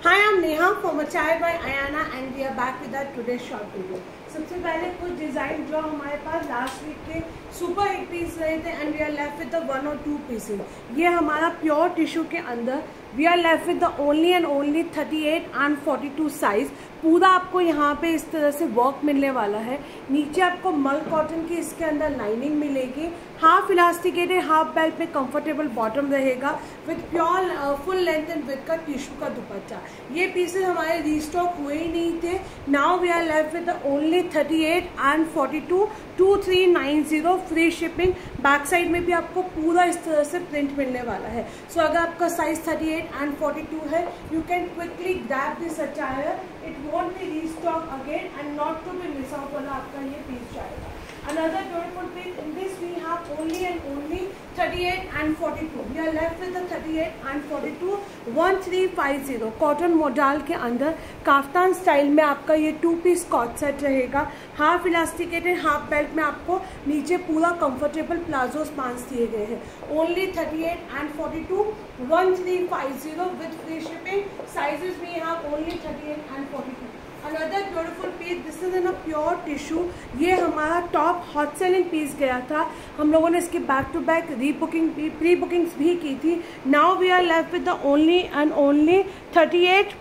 Hi, I'm Neha from Achai by Ayana and we are back with our today's short video. सबसे पहले कुछ design जो हमारे पास लास्ट वीक के सुपर हिट पीस रहे थे and we are left with the 1 और 2 पीसेज. ये हमारा प्योर टिश्यू के अंदर we are left with the only and only 38 and 42 size. पूरा आपको यहाँ पे इस तरह से वर्क मिलने वाला है. नीचे आपको मल कॉटन की इसके अंदर लाइनिंग मिलेगी. हाफ इलास्टिकेटेड हाफ बेल्ट में कंफर्टेबल बॉटम रहेगा with pure full length and with का टिश्यू का दुपट्टा. ये पीसेज हमारे रीस्टॉक हुए ही नहीं थे. Now we are left with the only 38 and 42 2390 free shipping. Back side में भी आपको पूरा इस तरह से प्रिंट मिलने वाला है. सो अगर आपका साइज 38 एंड 42 है, you can quickly grab this attire. It won't be restock again and not to be miss out वाला आपका ये पीस जाएगा. Another beautiful piece. In this we have only and only 38 and 42. We are left with the 38 and 42 1350 cotton modal के अंदर kaftan style में आपका ये 2 piece cot set रहेगा. हाफ इलास्टिकेटेड हाफ बेल्ट में आपको नीचे पूरा कंफर्टेबल प्लाजो स्पांस दिए गए हैं. Only 38 and 42 1350 with free shipping. Sizes we have only 38 and 42. Another beautiful piece. This is in a pure tissue. ये हमारा टॉप हॉट सेलिंग पीस गया था. हम लोगों ने इसकी back to back rebooking pre bookings भी की थी. Now we are left with the only and only 38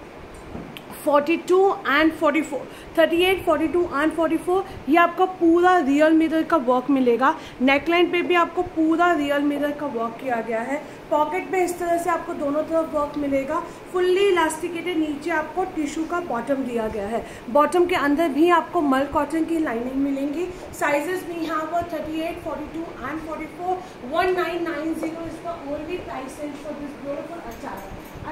42 and 44. 38 42 and 44 ये आपका पूरा रियल मिरर का वर्क मिलेगा. नेकलाइन पे भी आपको पूरा रियल मिरर का वर्क किया गया है. पॉकेट में इस तरह से आपको दोनों तरफ वर्क मिलेगा. फुल्ली इलास्टिकेटेड नीचे आपको टिश्यू का बॉटम दिया गया है. बॉटम के अंदर भी आपको मल कॉटन की लाइनिंग मिलेंगी. साइजेस भी यहाँ पर 38 42 एंड 44 1990 इसका only price range for this beautiful attire.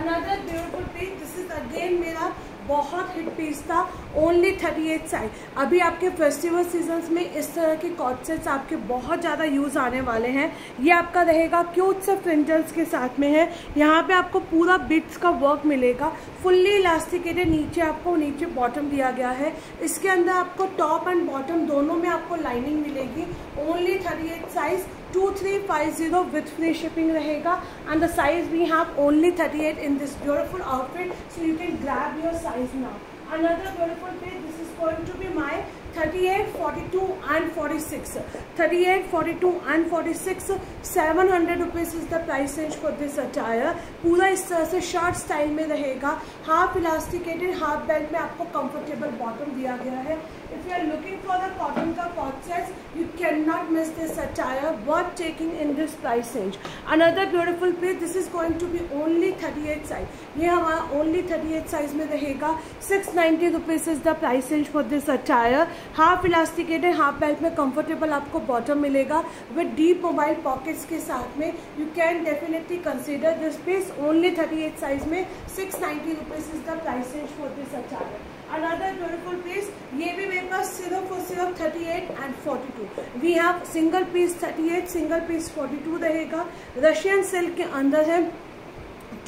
Another beautiful piece. This is again मेरा बहुत हिट पीस था. Only 38 size. अभी आपके फेस्टिवल सीजन्स में इस तरह के कॉट सेट्स आपके बहुत ज़्यादा यूज़ आने वाले हैं. ये आपका रहेगा क्यूट से फ्रिंजल्स के साथ में है. यहाँ पे आपको पूरा बिट्स का वर्क मिलेगा. फुल्ली इलास्टिकेटेड नीचे बॉटम दिया गया है. इसके अंदर आपको टॉप एंड बॉटम दोनों में आपको लाइनिंग मिलेगी. Only 38 size 2350 with free shipping रहेगा. And the size we have only 38 in this beautiful outfit, so you can grab your size now. Another beautiful piece. This is going to be my 38 42 and 46. 38 42 and 46 700 rupees is the price range for this attire. पूरा इस तरह से short style में रहेगा. Half elasticated half belt में आपको comfortable bottom दिया गया है. If you are looking for the cotton का कॉट sets, you cannot miss this attire. Worth taking in this price range. Another beautiful piece. This is going to be only 38 size. ये हमारा only 38 size में रहेगा. 690 rupees is the price range for this attire. Half elasticated half belt में comfortable आपको bottom मिलेगा with deep mobile pockets के साथ में. You can definitely consider this piece. Only 38 size में 690 rupees is the price range for this attire. Another beautiful piece. ये भी मेरे पास सिर्फ और सिर्फ 38 and 42. We have single piece 38 single piece 42 रहेगा. रशियन सिल्क के अंदर है.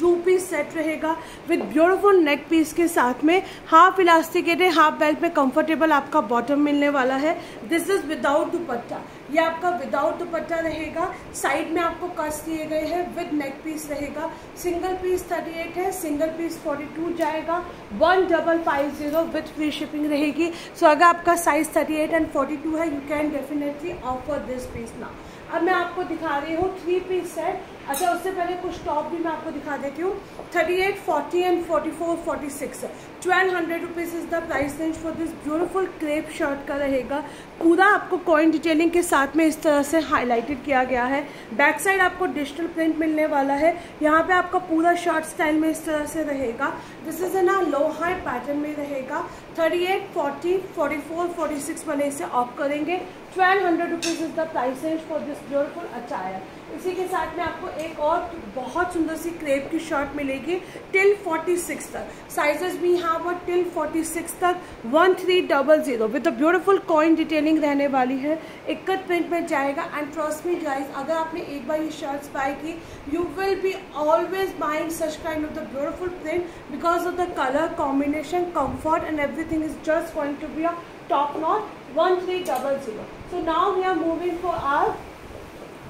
2 पीस सेट रहेगा विद ब्यूटीफुल नेक पीस के साथ में. हाफ इलास्टिकेटेड हाफ बेल्ट में कंफर्टेबल आपका बॉटम मिलने वाला है. दिस इज विदाउट दुपट्टा. ये आपका विदाउट दुपट्टा रहेगा. साइड में आपको कट्स दिए गए हैं विद नेक पीस रहेगा. सिंगल पीस 38 है. सिंगल पीस 42 जाएगा. 1550 विद फ्री शिपिंग रहेगी. सो अगर आपका साइज 38 एंड 42 है, you can definitely offer this piece now. अब मैं आपको दिखा रही हूँ 3 पीस सेट. अच्छा, उससे पहले कुछ टॉप भी मैं आपको दिखा देती हूँ. 38 40 and 44 46 1200 rupees is the price range for this beautiful crepe shirt का रहेगा. पूरा आपको कॉइन डिटेलिंग के साथ में इस तरह से हाईलाइटेड किया गया है. बैक साइड आपको डिजिटल प्रिंट मिलने वाला है. यहाँ पे आपका पूरा शर्ट स्टाइल में इस तरह से रहेगा. This is in a low high pattern में रहेगा. 38 40 44 46 वाले इसे ऑफ करेंगे. 1200 rupees is the price range for this beautiful attire. इसी के साथ में आपको एक और बहुत सुंदर सी क्रेप की शर्ट मिलेगी टिल 46 तक. साइजेस भी यहाँ पर टिल 46 तक 1300 with a beautiful coin detailing रहने वाली है. इक्कत प्रिंट में जाएगा. एंड ट्रस्ट मी गाइस, अगर आपने एक बार ये शर्ट्स बाय की, you will be always buying such kind of the beautiful print because of the colour combination, comfort and everything is just going to be a top notch. 1300. So now we are moving for our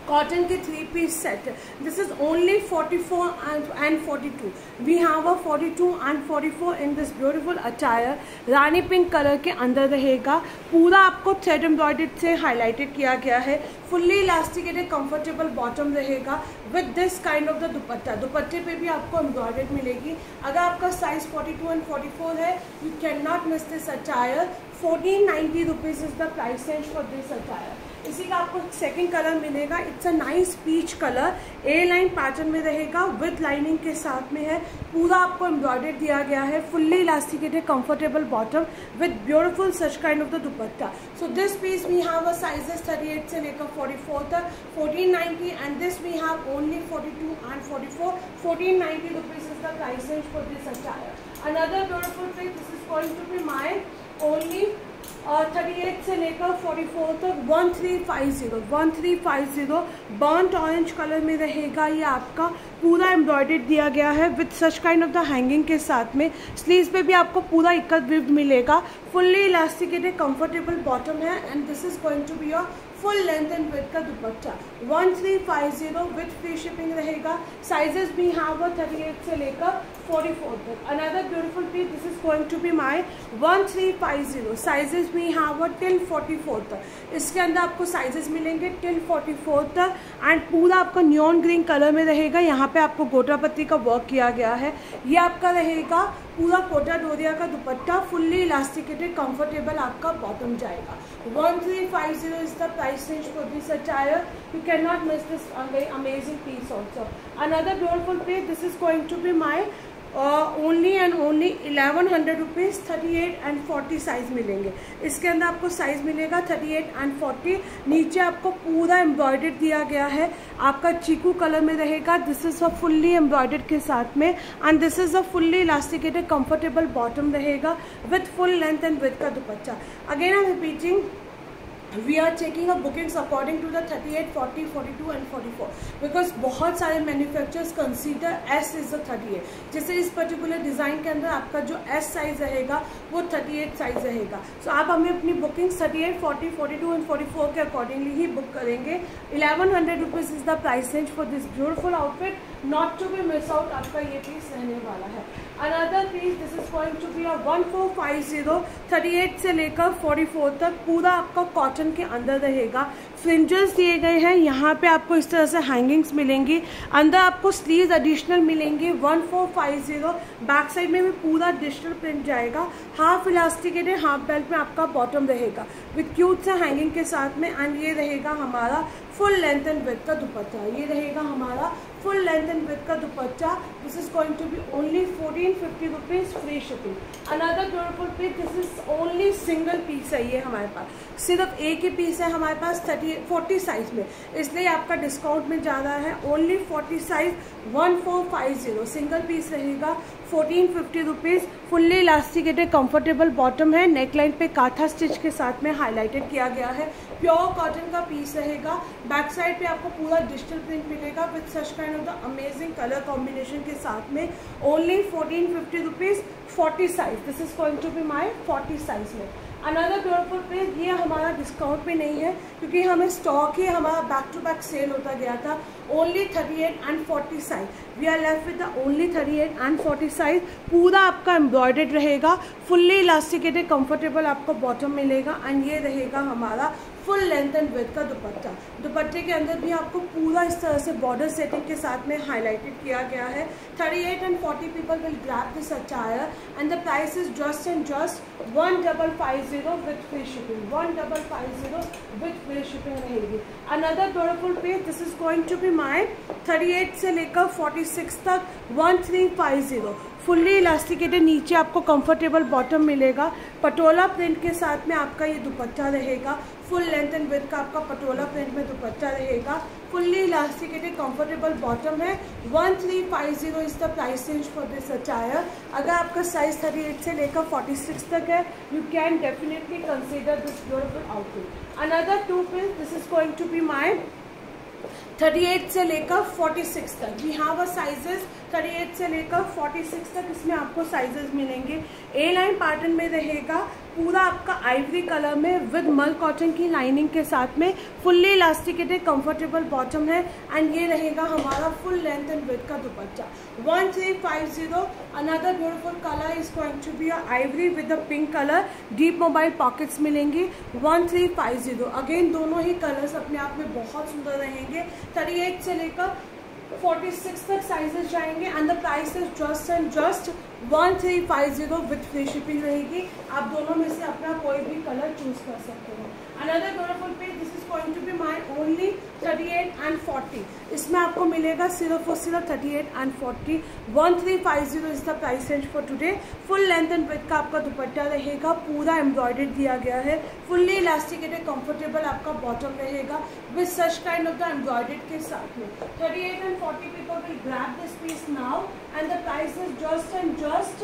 cotton के 3-piece set. This is only 44 and 42. We have a 42 and 44 in this beautiful attire. Rani pink colour के अंदर रहेगा, पूरा आपको thread embroidered से highlighted किया गया है. फुल्ली इलास्टिकेटेड कंफर्टेबल बॉटम रहेगा with this kind of the दुपट्टा. दुपट्टे पे भी आपको एम्ब्रॉयडर्ड मिलेगी. अगर आपका साइज 42 and 44 है, you can not miss this attire. 1490 rupees is the price range for this attire. इसी का आपको सेकंड कलर मिलेगा. It's a nice peach colour. A line pattern में रहेगा विद लाइनिंग के साथ में है. पूरा आपको एम्ब्रॉयडर्ड दिया गया है. Fully elasticated comfortable bottom with beautiful such kind of the dupatta. So this piece we have a sizes 38 से लेकर 44 तक 1490 and this we have only 42 and 44. 1490 rupees is the price range for this attire. Another beautiful thing, this is going to be my only 38 से लेकर 44 तक 1350 burnt orange colour में रहेगा. ये आपका पूरा एम्ब्रॉयडर्ड दिया गया है with such kind of the hanging के साथ में. स्लीव्स पे भी आपको पूरा इक्कत विव मिलेगा. फुल्ली इलास्टिकेटेड कंफर्टेबल बॉटम है and this is going to be your full length and with का दुपट्टा. 1350 विथ फ्री शिपिंग रहेगा. साइजेस भी हैव 38 से लेकर 44 तक. Another beautiful piece, this is going to be my 1350. Sizes भी have till 44 तक. इसके अंदर आपको साइजेस मिलेंगे टिल 44 तक एंड पूरा आपका न्योन ग्रीन कलर में रहेगा. यहाँ पे आपको गोटा पत्ती का वर्क किया गया है. ये आपका रहेगा पूरा कोटा डोरिया का दुपट्टा. फुल्ली इलास्टिकेटेड कंफर्टेबल आपका बॉटम जाएगा. 1350 is the price range for this attire. You cannot miss this very amazing piece also. Another beautiful piece, this is going to be my only and only 1100 rupees. 38 and 40 size मिलेंगे. इसके अंदर आपको size मिलेगा 38 and 40. नीचे आपको पूरा embroidered दिया गया है. आपका चीकू कलर में रहेगा. This is a fully embroidered के साथ में and this is a fully elasticated comfortable bottom रहेगा with full length and with का दुपट्टा. Again I am repeating, we are taking a bookings according to the 38, 40, 42 and 44 because बहुत सारे manufacturers consider S is the 38. जैसे इस particular design के अंदर आपका जो S साइज रहेगा वो 38 साइज रहेगा. सो आप हमें अपनी बुकिंग्स 38, 40, 42 एंड 44 के अकॉर्डिंगली ही बुक करेंगे. 1100 rupees is the price range for this beautiful outfit. Not to be miss out. आपका ये पीस रहने वाला है. Another piece, this is going to be 1450. 38 से लेकर 44 तक पूरा आपका कॉटन के अंदर रहेगा. फ्रिंजेस दिए गए हैं. यहाँ पे आपको इस तरह से हैंगिंग्स मिलेंगी. अंदर आपको स्लीव्स एडिशनल मिलेंगी. 1450. बैक साइड में भी पूरा डिजिटल प्रिंट जाएगा. हाफ इलास्टिकेटेड हाफ बेल्ट में आपका बॉटम रहेगा विथ क्यूट से हैंगिंग के साथ में एंड ये रहेगा हमारा फुल लेंथ एंड विड्थ का दुपट्टा. ये रहेगा हमारा फुल लेंथ एंड विड्थ का dupatta. This is going to be only 1450 rupees free shipping. Another beautiful piece, this is only single piece है. ये हमारे पास सिर्फ एक ही पीस है हमारे पास 40 साइज में, इसलिए आपका डिस्काउंट में जा रहा है. ओनली 40 साइज 1450 सिंगल पीस रहेगा. 1450 rupees. Fully elasticated comfortable bottom है. नेकलाइन पे काथा स्टिच के साथ में हाईलाइटेड किया गया है. प्योर कॉटन का पीस रहेगा. बैक साइड पे आपको पूरा डिजिटल प्रिंट मिलेगा with such kind of the amazing colour combination के साथ में. Only 1450 rupees. 40 size. This is going to be my 40 size में. अनदर ब्यूटीफुल पीस, ये हमारा डिस्काउंट में नहीं है क्योंकि हमें स्टॉक ही हमारा बैक टू बैक सेल होता गया था. Only 38 and 40 size. We are left with the only 38 and 40 size. पूरा आपका एम्ब्रॉयडर्ड रहेगा. फुल्ली इलास्टिकेटेड कंफर्टेबल आपको बॉटम मिलेगा एंड ये रहेगा हमारा फुल लेंथ एंड विड्थ का दुपट्टा. दुपट्टे के अंदर भी आपको पूरा इस तरह से बॉर्डर सेटिंग के साथ में हाईलाइटेड किया गया है. 38 and 40 people will grab this attire and the price is just and just 1550 with free shipping. 1550 with free shipping रहेगी. Another beautiful piece, this is going to be my 38 से लेकर 46 तक 1350. फुल्ली इलास्टिकेटेड नीचे आपको comfortable bottom मिलेगा. Patola print के साथ में आपका ये दुपट्टा रहेगा. फुल लेंथ एंड विड्थ का आपका पटोला प्रिंट में दुपट्टा रहेगा. फुल्ली इलास्टिकेटेड कंफर्टेबल बॉटम है. 1350 is the price range for this attire. अगर आपका साइज 38 से लेकर 46 तक है, you can definitely consider this beautiful outfit. Another two piece, this is going to be my 38 से लेकर 46 तक। वी हैव अ साइजेस 38 से लेकर 46 तक इसमें आपको साइजेस मिलेंगे। ए लाइन पैटर्न में रहेगा, पूरा आपका आइवरी कलर में विद मल कॉटन की लाइनिंग के साथ में, फुल्ली इलास्टिकेटेड कंफर्टेबल बॉटम है एंड ये रहेगा हमारा फुल लेंथ एंड विड्थ का dupatta. 1350। Another beautiful colour is going to be ivory with the pink colour, deep mobile pockets मिलेंगे। 1350। अगेन दोनों ही कलर्स अपने आप में बहुत सुंदर रहेंगे। 38 से लेकर 46 तक साइजेस जाएंगे and the price is just and just 1350 with free shipping रहेगी। आप दोनों में से अपना कोई भी कलर चूज कर सकते हो। Another beautiful piece, this is going to be my only 38 and 40। इसमें आपको मिलेगा सिर्फ और सिर्फ 38 and 40। 1350 is the price range for today. Full length and width का आपका दुपट्टा रहेगा, पूरा एम्ब्रॉयडर्ड दिया गया है, फुल्ली इलास्टिकेटेड कंफर्टेबल आपका बॉटम रहेगा with such kind of the embroidered के साथ में। 38 and 40 people will grab this piece now and the price is just and just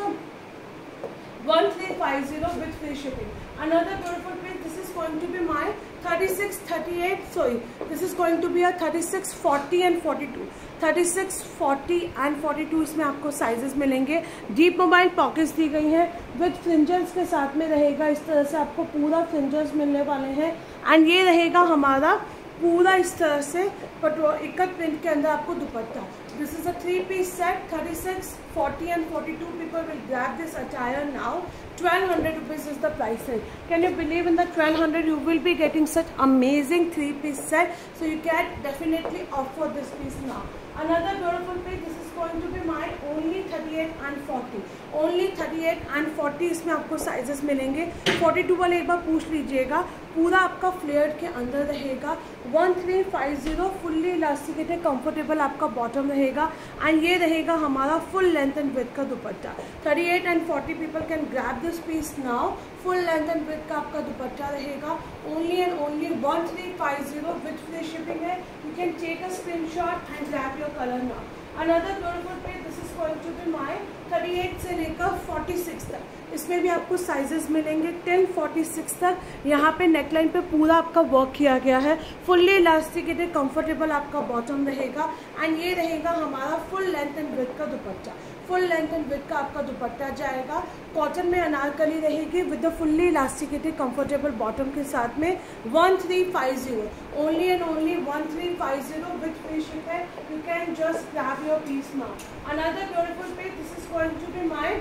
1350 with free shipping. Another beautiful piece, this is going to be my 36, 38, sorry, this is going to be a 36, 40 and 42. 36, 40 and 42 इसमें आपको sizes मिलेंगे। Deep mobile pockets दी गई हैं with फ्रिंजल्स के साथ में रहेगा। इस तरह से आपको पूरा फ्रिंजल्स मिलने वाले हैं एंड ये रहेगा हमारा पूरा इस तरह से इकट प्रिंट के अंदर आपको दुपट्टा। This is a 3-piece set। 36, 40 and 42 people will grab this attire now. 1200 rupees is the price range. Can you believe in the 1200 you will be getting such amazing 3-piece set, so you can definitely opt for this piece now. Another beautiful piece, this is going to be my only 38 and 40. Only 38 and 40 इसमें आपको sizes मिलेंगे। 42 वाले एक बार पूछ लीजिएगा, पूरा आपका flared के अंदर रहेगा। 1350 फुल्ली इलास्टिकेटेड कंफर्टेबल आपका बॉटम रहेगा एंड ये रहेगा हमारा फुल लेंथ एंड विड्थ का दुपट्टा। 38 and 40 people can grab this piece now. Full length and width का आपका दुपट्टा रहेगा। Only and only 1350 with free shipping है। You can take a screenshot and grab your colour now. Another beautiful piece, this is going to be my 38 से लेकर 46 तक। इसमें भी आपको साइजेस मिलेंगे 10, 46 तक। यहाँ पे नेकलाइन पे पूरा आपका वर्क किया गया है, फुल्ली इलास्टिकेटेड कंफर्टेबल आपका बॉटम रहेगा एंड ये रहेगा हमारा फुल लेंथ एंड विड्थ का दुपट्टा। फुल लेंथ एंड विड्थ का आपका दुपट्टा जाएगा। कॉटन में अनारकली रहेगी with the fully elasticated comfortable bottom के साथ में। 1350 only and only 1350 with free ship है। You can just grab your piece now. Another beautiful piece, this is going to be my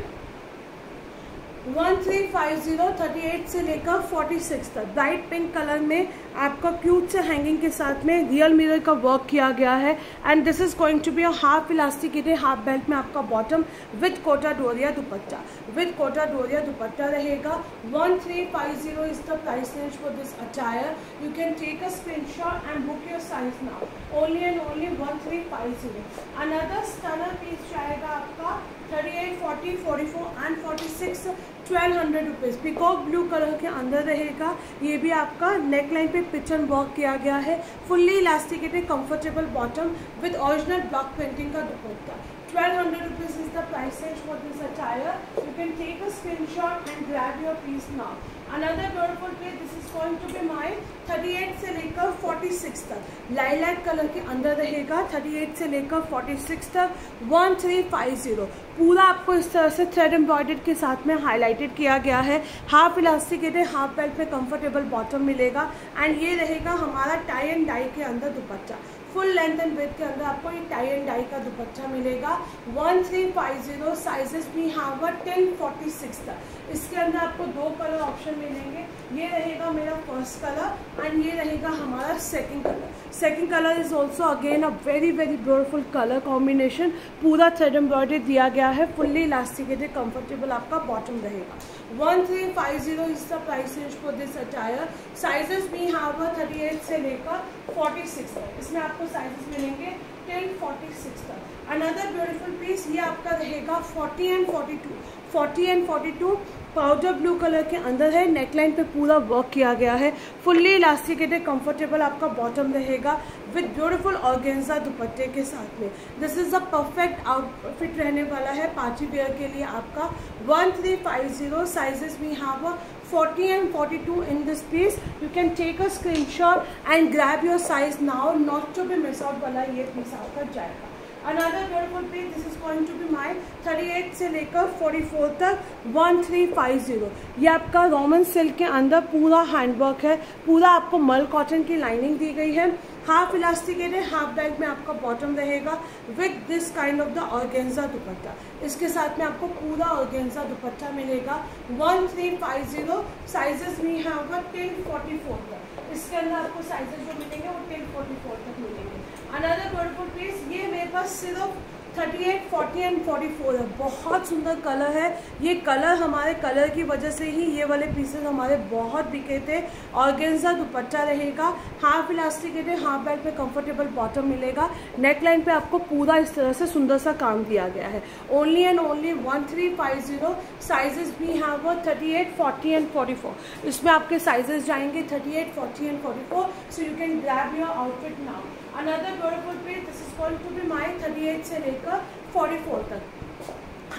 1350 38 से लेकर 46 तक। ब्राइट पिंक कलर में आपका cute से हैंगिंग के साथ में रियल मिरर का वर्क किया गया है and this is going to be a half elasticated half belt में आपका bottom with Kota Doria dupatta. With Kota Doria dupatta रहेगा। 1350 is the price range for this attire. You can take a screenshot and book your size now. Only and only 1350। Another stunner piece जाएगा आपका 38, 40, 44 and 46 1200 rupees. Peacock blue colour के अंदर रहेगा। ये भी आपका neck line पे पिचन वर्क किया गया है। Fully elasticated comfortable bottom with original block printing का दुपट्टा। 1200 rupees is the price range for this attire. You can take a screenshot and grab your piece now. Another beautiful piece, this is going to be my 38 से लेकर 46 तक। Lilac colour के अंदर रहेगा। 38 से लेकर 46 तक 1350। पूरा आपको इस तरह से थ्रेड एम्ब्रॉयडर्ड के साथ में हाईलाइटेड किया गया है। हाफ इलास्टिकेटेड हाफ बेल्ट में कंफर्टेबल बॉटम मिलेगा एंड ये रहेगा हमारा टाई एंड डाई के अंदर दुपट्टा। फुल लेंथ एंड विड्थ के अंदर आपको ये टाई एंड डाई का दुपट्टा मिलेगा। 1350 साइजेस भी हैव 10, 46 तक। इसके अंदर आपको दो कलर ऑप्शन मिलेंगे। ये रहेगा मेरा फर्स्ट कलर एंड ये रहेगा हमारा second colour. Second colour is also again a very very beautiful colour combination. पूरा थ्रेड एम्ब्रॉयडरी दिया गया है। फुल्ली इलास्टिकेटेड कंफर्टेबल आपका बॉटम रहेगा। 1350 is the price range for this attire. Sizes भी हैव 38 से लेकर 46 तक। इसमें आपको साइजेस मिलेंगे 10, 46 तक। अनदर ब्यूटीफुल पीस, ये आपका रहेगा 40 and 42। 40 and 42 powder blue colour के अंदर है। नेकलाइन पे पूरा वर्क किया गया है। फुल्ली इलास्टिकेटेड कंफर्टेबल आपका बॉटम रहेगा विद ब्यूटीफुल ऑर्गेन्जा दुपट्टे के साथ में। This is a perfect outfit रहने वाला है पार्टी वेयर के लिए आपका। 1350 sizes we have 40 and 42 in this piece. You can take a screenshot and grab your size now, not to be miss out वाला ये पीस आपका जाएगा। Another beautiful piece, this is going to be my 38 से लेकर 44 तक 1350। ये आपका Roman silk के अंदर पूरा हैंडवर्क है, पूरा आपको मल कॉटन की लाइनिंग दी गई है, हाफ इलास्टिकेटेड हाफ बेल्ट में आपका बॉटम रहेगा with this kind of the organza दुपट्टा। इसके साथ में आपको पूरा ऑर्गेन्जा दुपट्टा मिलेगा। 1350 साइजेस में हैव 1044 तक। इसके अंदर आपको साइजेस जो मिलेंगे वो 1044 तक मिलेंगे। अनदर ब्यूटीफुल पीस, ये मेरे पास सिर्फ 38, 40 एंड 44 है। बहुत सुंदर कलर है, ये कलर हमारे कलर की वजह से ही ये वाले पीसेस हमारे बहुत बिके थे। ऑर्गेन्जा दुपट्टा रहेगा, हाफ इलास्टिकेटेड हाफ बेल्ट में कंफर्टेबल बॉटम मिलेगा। नेक लाइन पे आपको पूरा इस तरह से सुंदर सा काम दिया गया है। ओनली एंड ओनली 1350 साइजेस भी हैव 38, 40 एंड 44। इसमें आपके साइजेस जाएंगे 38, 40 and 44, so you can grab your outfit now. Another beautiful piece, this is going to be my 38 से लेकर 44 तक।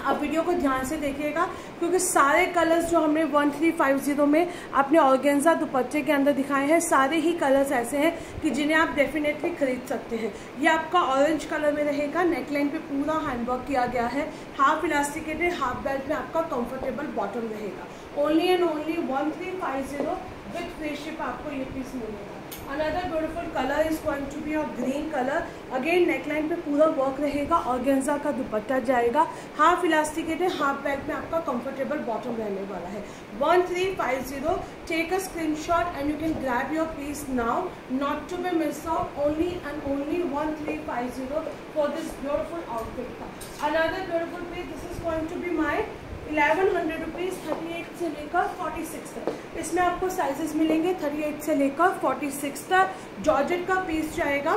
आप वीडियो को ध्यान से देखिएगा क्योंकि सारे कलर्स जो हमने 1350 में अपने ऑर्गेन्जा दुपट्टे के अंदर दिखाए हैं, सारे ही कलर्स ऐसे हैं कि जिन्हें आप डेफिनेटली खरीद सकते हैं। ये आपका ऑरेंज कलर में रहेगा, नेकलाइन पे पूरा हैंडवर्क किया गया है, हाफ इलास्टिकेटेड हाफ बेल्ट में आपका कंफर्टेबल बॉटम रहेगा। Only and only 1350 with free ship आपको ये पीस मिलेगा। Another beautiful colour is going to be a green colour. Again neckline पे पूरा वर्क रहेगा, ऑर्गेन्जा का दुपट्टा जाएगा, हाफ इलास्टिकेटेड हाफ बेल्ट में आपका कंफर्टेबल बॉटम रहने वाला है। 1350, take a screenshot and you can grab your piece now, not to be miss out. Only and only 1350 for this beautiful outfit. Another beautiful piece, this is going to be my 1100 rupees 38 से लेकर 46 तक। इसमें आपको sizes मिलेंगे 38 से लेकर 46 तक। Georgette का पीस जाएगा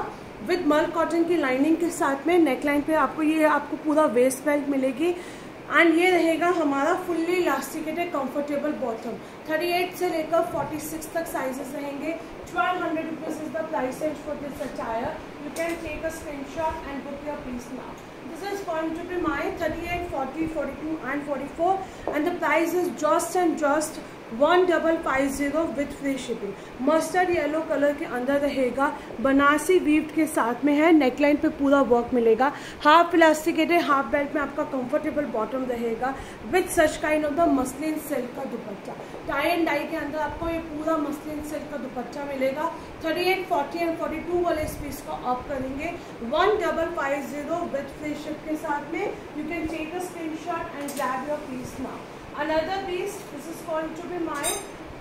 विद मल कॉटन की लाइनिंग के साथ में। नेकलाइन पे आपको पूरा वेस्ट बेल्ट मिलेगी एंड ये रहेगा हमारा फुल्ली इलास्टिकेटेड कंफर्टेबल बॉटम। 38 से लेकर 46 तक साइजेस रहेंगे। 1200 rupees is the price range for this attire. You can take a screenshot and book your piece now. This is going to be my 38, 40, 42 and 44 and the price is just and just 1550 with free shipping. Mustard yellow colour के अंदर रहेगा, Banarasi weaved के साथ में है, neckline पे पूरा work मिलेगा, हाफ इलास्टिकेटेड हाफ बेल्ट में आपका कंफर्टेबल बॉटम रहेगा with such kind of the muslin silk का दुपट्टा। टाई एंड डाई के अंदर आपको ये पूरा मसलिन सिल्क का दुपट्टा मिलेगा। 38, 40 एंड 42 वाले इस पीस को ऑफ करेंगे 1550 विथ फ्री शिप के साथ में। You can take a screenshot and grab your piece now. Another piece, this is going to be my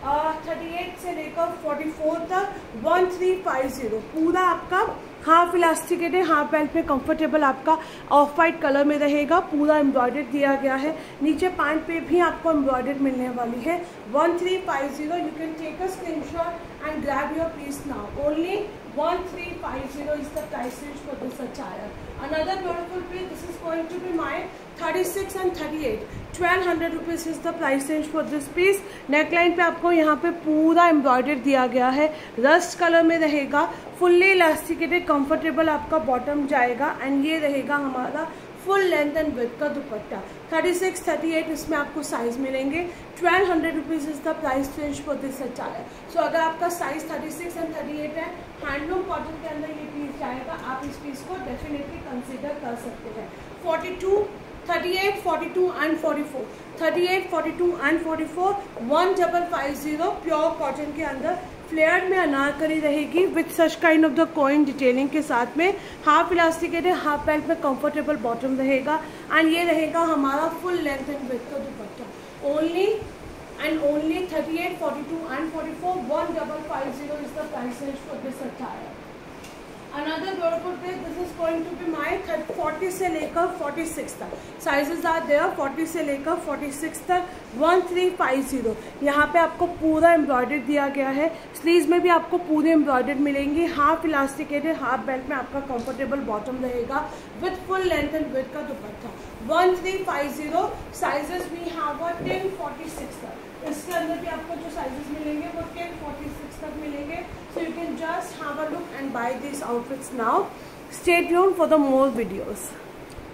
38 से लेकर 44 तक 1350। पूरा आपका हाफ इलास्टिकेटेड हाफ बेल्ट में कंफर्टेबल आपका ऑफ वाइट कलर में रहेगा, पूरा एम्ब्रॉयडर्ड दिया गया है। नीचे पैंट पे भी आपको एम्ब्रॉयडर्ड मिलने वाली है। 1350, you can take a screenshot and grab your piece now. Only 1350 is the price range for this attire. Another beautiful piece, this is going to be my 36 and 38. 1200 rupees is the price range for this piece. Neckline पे आपको यहाँ पे पूरा embroidered दिया गया है, rust colour में रहेगा, फुल्ली इलास्टिकेटेड कंफर्टेबल आपका बॉटम जाएगा एंड ये रहेगा हमारा फुल लेंथ एंड विड्थ का दुपट्टा। 36, 38 इसमें आपको साइज मिलेंगे। 1200 rupees is the price range for this attire. So अगर आपका साइज 36 एंड 38 है, हैंडलूम कॉटन के अंदर ये पीस जाएगा, आप इस पीस को डेफिनेटली कंसिडर कर सकते हैं। 42, 38, 42 एंड 44, 38, 42 एंड 44 1550 प्योर कॉटन के अंदर फ्लेयर्ड में अनारकली रहेगी with such kind of the coin detailing के साथ में। हाफ इलास्टिकेटेड हाफ बेल्ट में कंफर्टेबल बॉटम रहेगा एंड ये रहेगा हमारा फुल लेंथ एंड विड्थ का दुपट्टा। Only and only 38, 42 and 44 1550 is the price range for this attire. Another beautiful piece, this is going to be my 40 से लेकर 46 तक। Sizes are there 40 से लेकर 46 तक 1350। यहाँ पे आपको पूरा एम्ब्रॉयडर्ड दिया गया है, स्लीव्स में भी आपको पूरे एम्ब्रॉयडर्ड मिलेंगी, हाफ इलास्टिकेटेड हाफ बेल्ट में आपका कंफर्टेबल बॉटम रहेगा with full length and width का दुपट्टा। 1350 साइजेस भी हैव 1046 तक। इसके अंदर भी आपको जो साइजेस मिलेंगे वो 1046 तक मिलेंगे। सो you can just have a look and buy these outfits now. Stay tuned for the more videos.